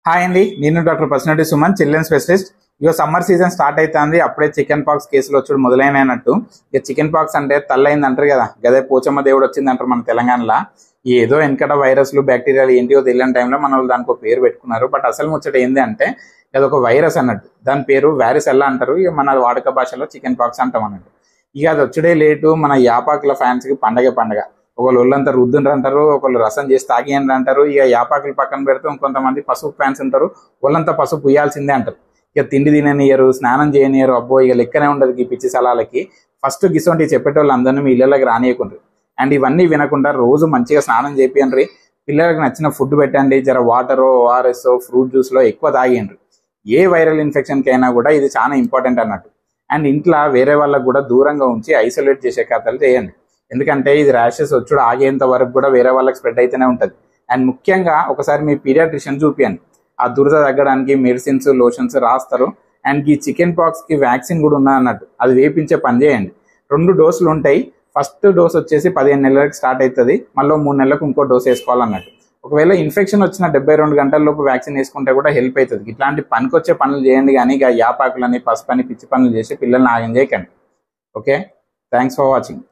Hi అండి, నేను doctor personality Suman, children specialist. ఇక సమ్మర్ సీజన్ స్టార్ట్ అవుతుంది. అప్పుడే చికెన్ పాక్స్ కేసులు వచ్చి మొదలైనట్టు. ఇక చికెన్ పాక్స్ అంటే తల్లైంది అంటారు కదా, గదే పోచమ్మ దేవుడు వచ్చింది అంటారు మన తెలంగాణలో. ఏదో వెనకట వైరస్లు బ్యాక్టీరియాలు ఏంటివో తెలియని టైంలో మన వాళ్ళు దానికి ఒక పేరు పెట్టుకున్నారు. బట్ అసలు ముచ్చట ఏంది అంటే అదొక వైరస్ అన్నట్టు. దాని పేరు వ్యారిసెల్లా అంటారు. ఇక మన వాడుక భాషలో చికెన్ పాక్స్ అంటాం అన్నట్టు. ఇక అది వచ్చుడే లేటు. మన యాపాకుల ఫ్యాన్స్కి పండగ. ఒకళ్ళు ఒళ్ళంతా రుద్దుండ్రు అంటారు, ఒకళ్ళు రసం చేసి తాగియండ్రు అంటారు. ఇక యాపాకులు పక్కన పెడితే ఇంకొంతమంది పసుపు ఫ్యాన్స్ ఉంటారు, ఒళ్ళంతా పసుపు పుయ్యాల్సిందే అంటారు. ఇక తిండి తిననియరు, స్నానం చేయనియరు. అబ్బో ఇక లెక్కనే ఉండదు ఈ పిచ్చి సలాలకి. ఫస్ట్ గిసొంటి చెప్పేటోళ్ళు అందరినీ మీ ఇళ్ళకి రానియకుండ్రి. అండ్ ఇవన్నీ వినకుండా రోజు మంచిగా స్నానం చేపియండ్రి. పిల్లలకు నచ్చిన ఫుడ్ పెట్టండి. జర వాటర్, ఓఆర్ఎస్, ఫ్రూట్ జ్యూస్లో ఎక్కువ తాగియండ్రి. ఏ వైరల్ ఇన్ఫెక్షన్కి అయినా కూడా ఇది చాలా ఇంపార్టెంట్ అన్నట్టు. అండ్ ఇంట్లో వేరే వాళ్ళకు కూడా దూరంగా ఉంచి ఐసోలేట్ చేసే కథలు చేయండి. ఎందుకంటే ఇది ర్యాషెస్ వచ్చుడు ఆగేంత వరకు కూడా వేరే వాళ్ళకి స్ప్రెడ్ అయితేనే ఉంటుంది. అండ్ ముఖ్యంగా ఒకసారి మీ పీడియాట్రిషియన్ చూపియండి. ఆ దురద తగ్గడానికి మెడిసిన్స్, లోషన్స్ రాస్తారు. అండ్ ఈ చికెన్ పాక్స్కి వ్యాక్సిన్ కూడా ఉన్నది అన్నట్టు. అది వేపించే పని చేయండి. 2 డోసులు ఉంటాయి. ఫస్ట్ డోస్ వచ్చేసి 15 నెలలకు స్టార్ట్ అవుతుంది. మళ్ళీ 3 నెలలకు ఇంకో డోస్ వేసుకోవాలన్నట్టు. ఒకవేళ ఇన్ఫెక్షన్ వచ్చిన 72 గంటల లోపు వ్యాక్సిన్ వేసుకుంటే కూడా హెల్ప్ అవుతుంది. ఇట్లాంటి పనికొచ్చే పనులు చేయండి, కానీ ఇక యాపాకులని, పసుపని, పిచ్చి పనులు చేసి పిల్లల్ని ఆగం చేయకండి. Okay, thanks for watching.